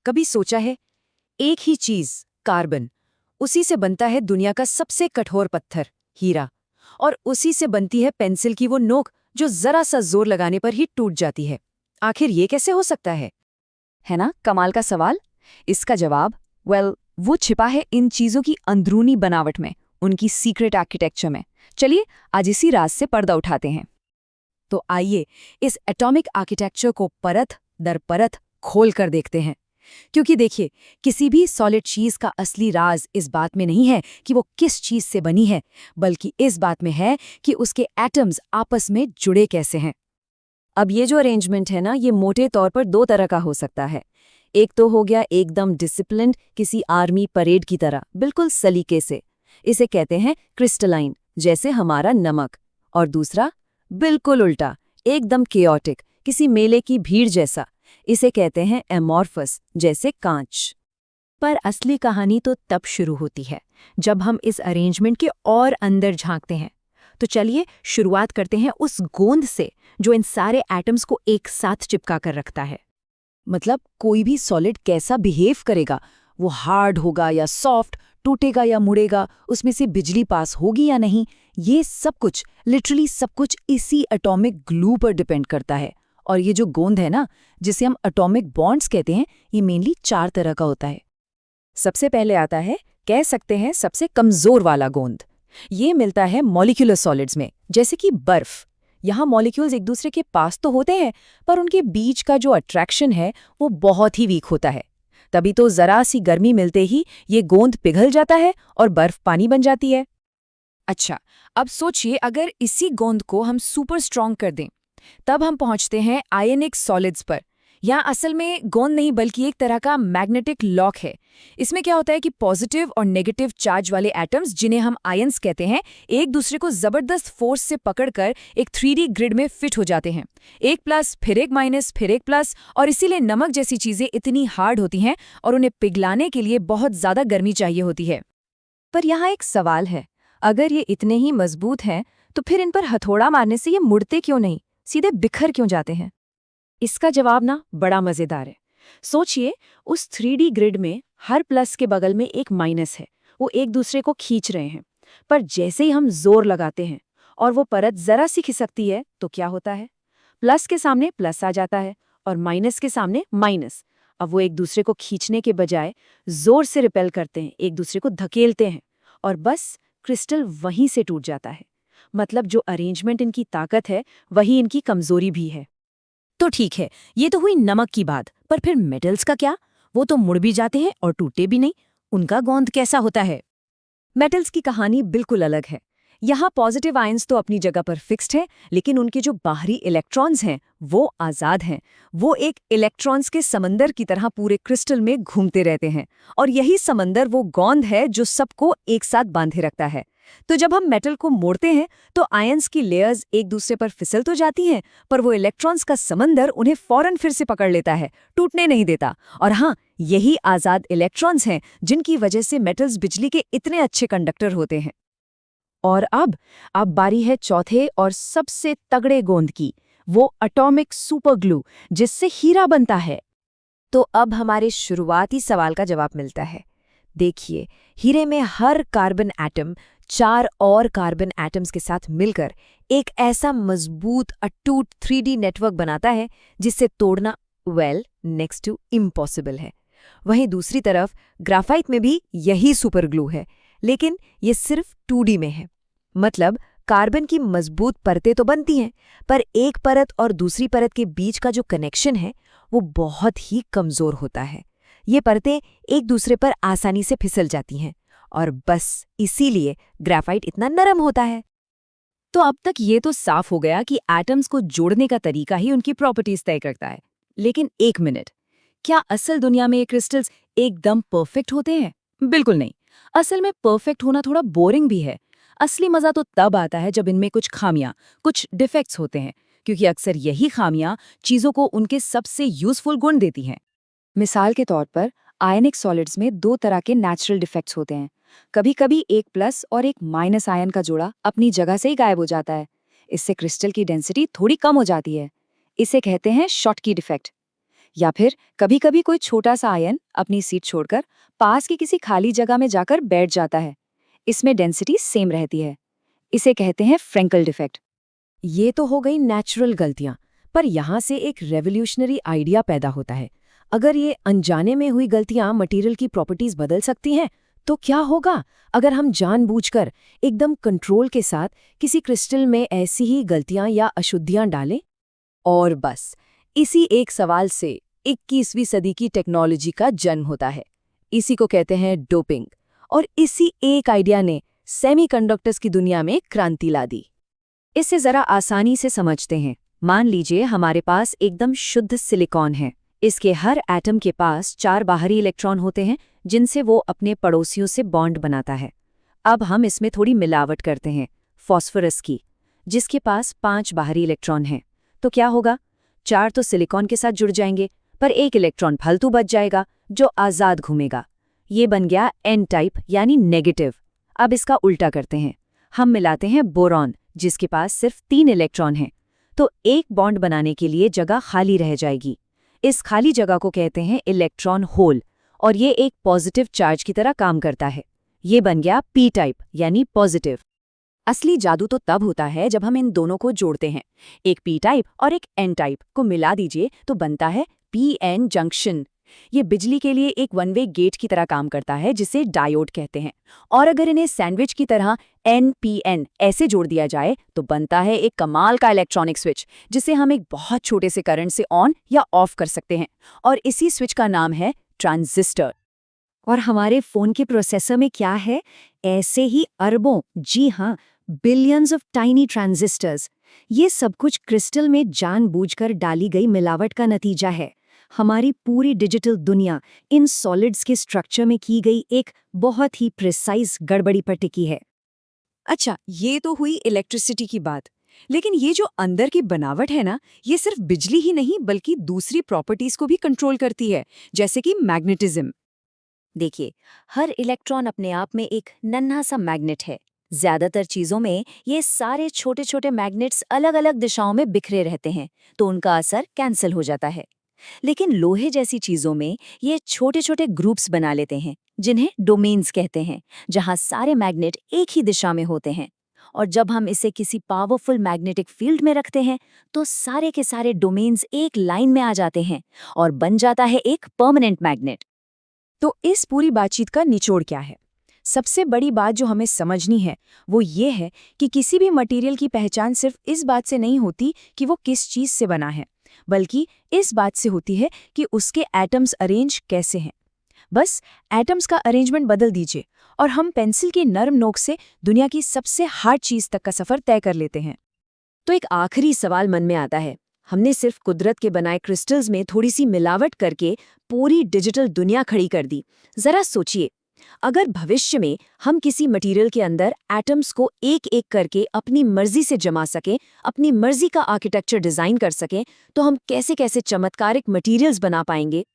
कभी सोचा है, एक ही चीज, कार्बन, उसी से बनता है दुनिया का सबसे कठोर पत्थर, हीरा, और उसी से बनती है पेंसिल की वो नोक जो जरा सा जोर लगाने पर ही टूट जाती है। आखिर ये कैसे हो सकता है ना कमाल का सवाल। इसका जवाब वो छिपा है इन चीजों की अंदरूनी बनावट में, उनकी सीक्रेट आर्किटेक्चर में। चलिए आज इसी राज से पर्दा उठाते हैं। तो आइए इस एटॉमिक आर्किटेक्चर को परत दर परत खोल कर देखते हैं। क्योंकि देखिए, किसी भी सॉलिड चीज का असली राज इस बात में नहीं है कि वो किस चीज से बनी है, बल्कि इस बात में है कि उसके एटम्स आपस में जुड़े कैसे हैं। अब ये जो अरेंजमेंट है ना, ये मोटे तौर पर दो तरह का हो सकता है। एक तो हो गया एकदम डिसिप्लिन्ड, किसी आर्मी परेड की तरह, बिल्कुल सलीके से। इसे कहते हैं क्रिस्टलाइन, जैसे हमारा नमक। और दूसरा बिल्कुल उल्टा, एकदम केओटिक, किसी मेले की भीड़ जैसा। इसे कहते हैं एमॉर्फस, जैसे कांच। पर असली कहानी तो तब शुरू होती है जब हम इस अरेंजमेंट के और अंदर झांकते हैं। तो चलिए शुरुआत करते हैं उस गोंद से जो इन सारे एटम्स को एक साथ चिपका कर रखता है। मतलब कोई भी सॉलिड कैसा बिहेव करेगा, वो हार्ड होगा या सॉफ्ट, टूटेगा या मुड़ेगा, उसमें से बिजली पास होगी या नहीं, ये सब कुछ, लिटरली सब कुछ इसी एटॉमिक ग्लू पर डिपेंड करता है। और ये जो गोंद है ना, जिसे हम एटॉमिक बॉन्ड्स कहते हैं, ये मेनली 4 तरह का होता है। सबसे पहले आता है, कह सकते हैं सबसे कमजोर वाला गोंद। ये मिलता है मॉलिक्यूलर सॉलिड्स में, जैसे कि बर्फ। यहाँ मॉलिक्यूल्स एक दूसरे के पास तो होते हैं, पर उनके बीच का जो अट्रैक्शन है वो बहुत ही वीक होता है। तभी तो जरा सी गर्मी मिलते ही ये गोंद पिघल जाता है और बर्फ पानी बन जाती है। अच्छा, अब सोचिए अगर इसी गोंद को हम सुपर स्ट्रॉन्ग कर दें, तब हम पहुंचते हैं आयनिक सॉलिड्स पर। यहाँ असल में गोंद नहीं बल्कि एक तरह का मैग्नेटिक लॉक है। इसमें क्या होता है कि पॉजिटिव और नेगेटिव चार्ज वाले एटम्स, जिन्हें हम आयंस कहते हैं, एक दूसरे को जबरदस्त फोर्स से पकड़कर एक 3D ग्रिड में फिट हो जाते हैं। एक प्लस, फिर एक माइनस, फिर एक प्लस। और इसीलिए नमक जैसी चीजें इतनी हार्ड होती हैं और उन्हें पिघलाने के लिए बहुत ज्यादा गर्मी चाहिए होती है। पर यहाँ एक सवाल है, अगर ये इतने ही मजबूत हैं, तो फिर इन पर हथौड़ा मारने से ये मुड़ते क्यों नहीं, सीधे बिखर क्यों जाते हैं? इसका जवाब ना बड़ा मजेदार है। सोचिए, उस 3D ग्रिड में हर प्लस के बगल में एक माइनस है, वो एक दूसरे को खींच रहे हैं। पर जैसे ही हम जोर लगाते हैं और वो परत जरा सी खिसकती है, तो क्या होता है? प्लस के सामने प्लस आ जाता है और माइनस के सामने माइनस। अब वो एक दूसरे को खींचने के बजाय जोर से रिपेल करते हैं, एक दूसरे को धकेलते हैं, और बस क्रिस्टल वहीं से टूट जाता है। मतलब जो अरेंजमेंट इनकी ताकत है, वही इनकी कमजोरी भी है। तो ठीक है, ये तो हुई नमक की बात, पर फिर मेटल्स का क्या? वो तो मुड़ भी जाते हैं और टूटे भी नहीं। उनका गोंद कैसा होता है? मेटल्स की कहानी बिल्कुल अलग है। यहाँ पॉजिटिव आयंस तो अपनी जगह पर फिक्स्ड है, लेकिन उनके जो बाहरी इलेक्ट्रॉन्स हैं वो आज़ाद हैं। वो एक इलेक्ट्रॉन्स के समंदर की तरह पूरे क्रिस्टल में घूमते रहते हैं, और यही समंदर वो गोंद है जो सबको एक साथ बांधे रखता है। तो जब हम मेटल को मोड़ते हैं तो आयंस की लेयर्स एक दूसरे पर फिसल तो जाती हैं, पर वो इलेक्ट्रॉन्स का समंदर उन्हें फौरन फिर से पकड़ लेता है, टूटने नहीं देता। और हाँ, यही आज़ाद इलेक्ट्रॉन्स हैं जिनकी वजह से मेटल्स बिजली के इतने अच्छे कंडक्टर होते हैं। और अब बारी है चौथे और सबसे तगड़े गोंद की, वो एटॉमिक सुपर ग्लू, जिससे हीरा बनता है। तो अब हमारे शुरुआती सवाल का जवाब मिलता है। देखिए, हीरे में हर कार्बन एटम 4 और कार्बन एटम्स के साथ मिलकर एक ऐसा मजबूत अटूट 3D नेटवर्क बनाता है जिसे तोड़ना नेक्स्ट टू इम्पॉसिबल है। वहीं दूसरी तरफ ग्राफाइट में भी यही सुपर ग्लू है, लेकिन ये सिर्फ 2D में है। मतलब कार्बन की मजबूत परतें तो बनती हैं, पर एक परत और दूसरी परत के बीच का जो कनेक्शन है वो बहुत ही कमजोर होता है। ये परतें एक दूसरे पर आसानी से फिसल जाती हैं, और बस इसीलिए ग्राफाइट इतना नरम होता है। तो अब तक ये तो साफ हो गया कि एटम्स को जोड़ने का तरीका ही उनकी प्रॉपर्टीज तय करता है। लेकिन एक मिनट, क्या असल दुनिया में ये क्रिस्टल्स एकदम परफेक्ट होते हैं? बिल्कुल नहीं। असल में परफेक्ट होना थोड़ा बोरिंग भी है। असली मजा तो तब आता है जब इनमें कुछ खामियां, कुछ डिफेक्ट्स होते हैं, क्योंकि अक्सर यही खामियां चीजों को उनके सबसे यूजफुल गुण देती हैं। मिसाल के तौर पर आयनिक सॉलिड्स में 2 तरह के नेचुरल डिफेक्ट्स होते हैं। कभी कभी एक प्लस और एक माइनस आयन का जोड़ा अपनी जगह से ही गायब हो जाता है। इससे क्रिस्टल की डेंसिटी थोड़ी कम हो जाती है। इसे कहते हैं शॉटकी डिफेक्ट। या फिर कभी-कभी कोई छोटा सा आयन अपनी सीट छोड़कर पास की किसी खाली जगह में जाकर बैठ जाता है। इसमें डेंसिटी सेम रहती है। इसे कहते हैं फ्रेंकल डिफेक्ट। ये तो हो गई नेचुरल गलतियां, पर यहाँ से एक रेवोल्यूशनरी आइडिया पैदा होता है। अगर ये अनजाने में हुई गलतियां मटेरियल की प्रॉपर्टीज बदल सकती हैं, तो क्या होगा अगर हम जानबूझकर एकदम कंट्रोल के साथ किसी क्रिस्टल में ऐसी ही गलतियां या अशुद्धियां डालें? और बस इसी एक सवाल से 21वीं सदी की टेक्नोलॉजी का जन्म होता है। इसी को कहते हैं डोपिंग। और इसी एक आइडिया ने सेमीकंडक्टर्स की दुनिया में क्रांति ला दी। इसे जरा आसानी से समझते हैं। मान लीजिए हमारे पास एकदम शुद्ध सिलिकॉन है। इसके हर एटम के पास 4 बाहरी इलेक्ट्रॉन होते हैं, जिनसे वो अपने पड़ोसियों से बॉन्ड बनाता है। अब हम इसमें थोड़ी मिलावट करते हैं, फॉस्फोरस की, जिसके पास 5 बाहरी इलेक्ट्रॉन हैं। तो क्या होगा? 4 तो सिलिकॉन के साथ जुड़ जाएंगे, पर एक इलेक्ट्रॉन फालतू बच जाएगा, जो आज़ाद घूमेगा। ये बन गया एन टाइप, यानी नेगेटिव। अब इसका उल्टा करते हैं। हम मिलाते हैं बोरॉन, जिसके पास सिर्फ 3 इलेक्ट्रॉन हैं। तो एक बॉन्ड बनाने के लिए जगह खाली रह जाएगी। इस खाली जगह को कहते हैं इलेक्ट्रॉन होल, और ये एक पॉजिटिव चार्ज की तरह काम करता है। ये बन गया पी टाइप, यानी पॉजिटिव। असली जादू तो तब होता है जब हम इन दोनों को जोड़ते हैं। एक पी टाइप और एक एन टाइप को मिला दीजिए तो बनता है पी एन जंक्शन। ये बिजली के लिए एक वन वे गेट की तरह काम करता है, जिसे डायोड कहते हैं। और अगर इन्हें सैंडविच की तरह NPN ऐसे जोड़ दिया जाए तो बनता है एक कमाल का इलेक्ट्रॉनिक स्विच, जिसे हम एक बहुत छोटे से करंट से ऑन या ऑफ कर सकते हैं। और इसी स्विच का नाम है ट्रांजिस्टर। और हमारे फोन के प्रोसेसर में क्या है? ऐसे ही अरबों, जी हाँ, बिलियंस ऑफ टाइनी ट्रांजिस्टर्स। ये सब कुछ क्रिस्टल में जानबूझकर डाली गई मिलावट का नतीजा है। हमारी पूरी डिजिटल दुनिया इन सॉलिड्स के स्ट्रक्चर में की गई एक बहुत ही प्रिसाइज गड़बड़ी पर टिकी है। अच्छा, ये तो हुई इलेक्ट्रिसिटी की बात। लेकिन ये जो अंदर की बनावट है ना, ये सिर्फ बिजली ही नहीं बल्कि दूसरी प्रॉपर्टीज को भी कंट्रोल करती है, जैसे कि मैग्नेटिज्म। देखिए, हर इलेक्ट्रॉन अपने आप में एक नन्हा सा मैग्नेट है। ज्यादातर चीजों में ये सारे छोटे छोटे मैग्नेट्स अलग अलग दिशाओं में बिखरे रहते हैं, तो उनका असर कैंसिल हो जाता है। लेकिन लोहे जैसी चीजों में ये छोटे छोटे ग्रुप्स बना लेते हैं, जिन्हें डोमेन्स कहते हैं, जहां सारे मैग्नेट एक ही दिशा में होते हैं। और जब हम इसे किसी पावरफुल मैग्नेटिक फील्ड में रखते हैं, तो सारे के सारे डोमेन्स एक लाइन में आ जाते हैं और बन जाता है एक परमानेंट मैग्नेट। तो इस पूरी बातचीत का निचोड़ क्या है? सबसे बड़ी बात जो हमें समझनी है वो ये है कि किसी भी मटेरियल की पहचान सिर्फ इस बात से नहीं होती कि वो किस चीज से बना है, बल्कि इस बात से होती है कि उसके एटम्स अरेंज कैसे हैं। बस एटम्स का अरेंजमेंट बदल दीजिए और हम पेंसिल की नर्म नोक से दुनिया की सबसे हार्ड चीज तक का सफर तय कर लेते हैं। तो एक आखिरी सवाल मन में आता है। हमने सिर्फ कुदरत के बनाए क्रिस्टल्स में थोड़ी सी मिलावट करके पूरी डिजिटल दुनिया खड़ी कर दी। जरा सोचिए, अगर भविष्य में हम किसी मटेरियल के अंदर एटम्स को एक एक करके अपनी मर्जी से जमा सकें, अपनी मर्जी का आर्किटेक्चर डिजाइन कर सकें, तो हम कैसे कैसे चमत्कारिक मटेरियल्स बना पाएंगे।